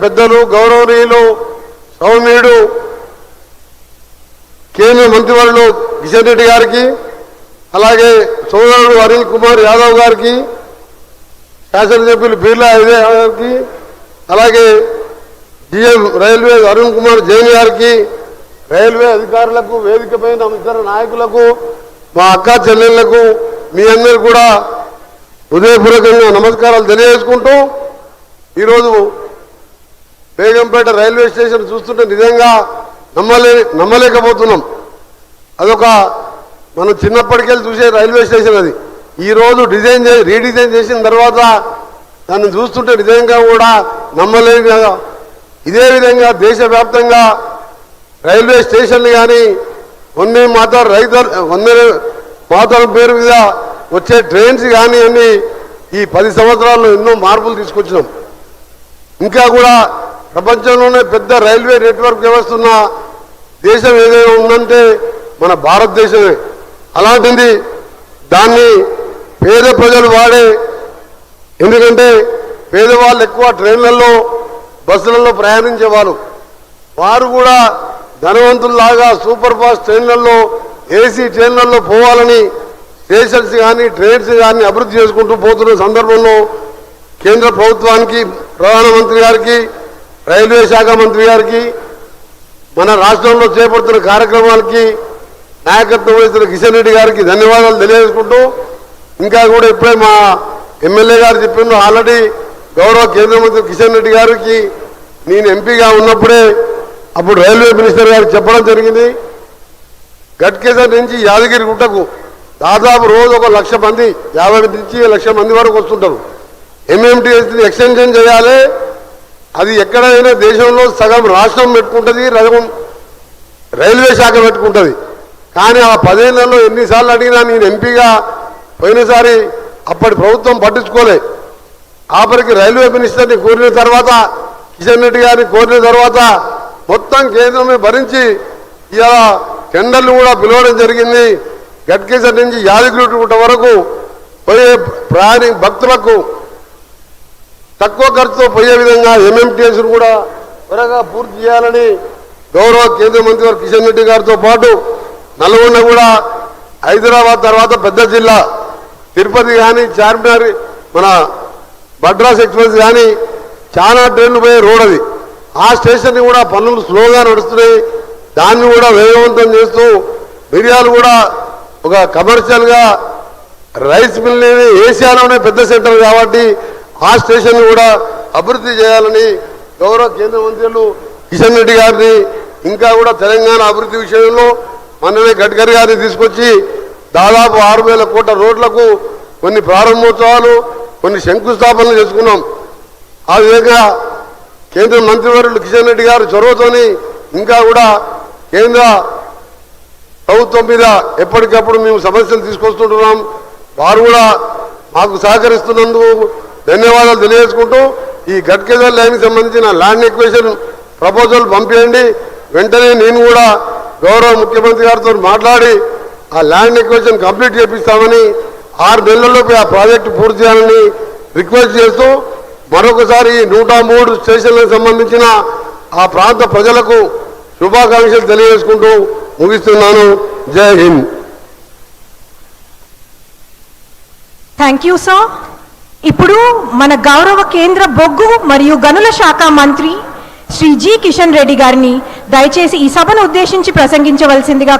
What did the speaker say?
పెద్దలు గౌరవనీయులు సౌమ్యుడు కేంద్ర మంత్రివర్యులు కిషన్ రెడ్డి గారికి, అలాగే సోదరుడు అనిల్ కుమార్ యాదవ్ గారికి, శాసనసభ్యులు బిర్లా అజయ్ గారికి, అలాగే డిఎం రైల్వే అరుణ్ కుమార్ జైన్ గారికి, రైల్వే అధికారులకు, వేదికపైన ఇతర నాయకులకు, మా అక్క చెల్లెళ్లకు మీ అందరూ కూడా హృదయపూర్వకంగా నమస్కారాలు తెలియజేసుకుంటూ, ఈరోజు బేగంపేట రైల్వే స్టేషన్ చూస్తుంటే నిజంగా నమ్మలేకపోతున్నాం. అదొక మనం చిన్నప్పటికెళ్ళి చూసే రైల్వే స్టేషన్ అది. ఈరోజు రీడిజైన్ చేసిన తర్వాత దాన్ని చూస్తుంటే నిజంగా కూడా నమ్మలేక, ఇదే విధంగా దేశవ్యాప్తంగా రైల్వే స్టేషన్లు కానీ వందే మాతరం పేరు మీద వచ్చే ట్రైన్స్ కానీ అన్ని ఈ 10 సంవత్సరాల్లో ఎన్నో మార్పులు తీసుకొచ్చినాం. ఇంకా కూడా ప్రపంచంలోనే పెద్ద రైల్వే నెట్వర్క్ వ్యవస్థ ఉన్న దేశం ఏదైనా ఉందంటే మన భారతదేశమే. అలాంటిది దాన్ని పేద ప్రజలు వాడే, ఎందుకంటే పేదవాళ్ళు ఎక్కువ ట్రైన్లలో బస్సులలో ప్రయాణించేవాళ్ళు, వారు కూడా ధనవంతుల్లాగా సూపర్ ఫాస్ట్ ట్రైన్లలో ఏసీ ట్రైన్లలో పోవాలని స్టేషన్స్ కానీ ట్రైన్స్ కానీ అభివృద్ధి చేసుకుంటూ పోతున్న సందర్భంలో కేంద్ర ప్రభుత్వానికి, ప్రధానమంత్రి గారికి, రైల్వే శాఖ మంత్రి గారికి, మన రాష్ట్రంలో చేపడుతున్న కార్యక్రమాలకి నాయకత్వం వహిస్తున్న కిషన్ రెడ్డి గారికి ధన్యవాదాలు తెలియజేసుకుంటూ, ఇంకా కూడా ఇప్పుడే మా ఎమ్మెల్యే గారు చెప్పిండ్రు, ఆల్రెడీ గౌరవ కేంద్ర మంత్రి కిషన్ రెడ్డి గారికి నేను ఎంపీగా ఉన్నప్పుడే అప్పుడు రైల్వే మినిస్టర్ గారికి చెప్పడం జరిగింది. గట్కేసర్ నుంచి యాదగిరి గుట్టకు దాదాపు రోజు 1,00,000 మంది, 50 నుంచి 1,00,000 మంది వరకు వస్తుంటారు. ఎంఎంటీఎస్ని ఎక్స్టెన్షన్ చేయాలి. అది ఎక్కడైనా దేశంలో సగం రాష్ట్రం పెట్టుకుంటుంది, సగం రైల్వే శాఖ పెట్టుకుంటుంది. కానీ ఆ 10 ఏళ్లలో ఎన్నిసార్లు అడిగినా నేను ఎంపీగా పోయినసారి అప్పటి ప్రభుత్వం పట్టించుకోలే. ఆఖరికి రైల్వే మినిస్టర్ని కోరిన తర్వాత, కిషన్ రెడ్డి గారిని కోరిన తర్వాత మొత్తం కేంద్రమే భరించి ఇలా టెండర్లు కూడా పిలవడం జరిగింది. గట్కేసర్ నుంచి యాదగిరిగుట్ట వరకు పోయే భక్తులకు తక్కువ ఖర్చుతో పోయే విధంగా ఎంఎంటీఎస్ కూడా త్వరగా పూర్తి చేయాలని గౌరవ కేంద్ర మంత్రి గారు కిషన్ రెడ్డి గారితో పాటు నల్గొండ కూడా, హైదరాబాద్ తర్వాత పెద్ద జిల్లా తిరుపతి కానీ, చార్మినార్, మన మద్రాస్ ఎక్స్ప్రెస్ కానీ చాలా ట్రైన్లు పోయే రోడ్ అది. ఆ స్టేషన్ని కూడా పనులు స్లోగా నడుస్తున్నాయి. దాన్ని కూడా వేగవంతం చేస్తూ మిర్యాలు కూడా ఒక కమర్షియల్గా రైస్ మిల్ ఏషియాలోనే పెద్ద సెంటర్ కాబట్టి ఆ స్టేషన్ కూడా అభివృద్ధి చేయాలని గౌరవ కేంద్ర మంత్రులు కిషన్ రెడ్డి గారిని, ఇంకా కూడా తెలంగాణ అభివృద్ధి విషయంలో మనమే గడ్కరీ గారిని తీసుకొచ్చి దాదాపు 6,000 కోట్ల రోడ్లకు కొన్ని ప్రారంభోత్సవాలు, కొన్ని శంకుస్థాపనలు చేసుకున్నాం. ఆ విధంగా కేంద్ర మంత్రివర్యులు కిషన్ రెడ్డి గారు చొరవతోని ఇంకా కూడా కేంద్ర ప్రభుత్వం మీద ఎప్పటికప్పుడు మేము సమస్యలు తీసుకొస్తుంటున్నాం. వారు కూడా మాకు సహకరిస్తున్నందుకు ధన్యవాదాలు తెలియజేసుకుంటూ, ఈ గట్కేసర్ లైన్కి సంబంధించిన ల్యాండ్ ఎక్విజిషన్ ప్రపోజల్ పంపించండి. వెంటనే నేను కూడా గౌరవ ముఖ్యమంత్రి గారితో మాట్లాడి ఆ ల్యాండ్ ఎక్విజిషన్ కంప్లీట్ చేపిస్తామని, 6 నెలల్లోపు ఆ ప్రాజెక్టు పూర్తి చేయాలని రిక్వెస్ట్ చేస్తూ, మరొకసారి 103 స్టేషన్లకు సంబంధించిన ఆ ప్రాంత ప్రజలకు శుభాకాంక్షలు తెలియజేసుకుంటూ ముగిస్తున్నాను. జై హింద్. Thank you sir. ఇప్పుడు మన గౌరవ కేంద్ర బొగ్గు మరియు గనుల శాఖ మంత్రి శ్రీ జి కిషన్ రెడ్డి గారిని దయచేసి ఈ సభను ఉద్దేశించి ప్రసంగించవలసిందిగా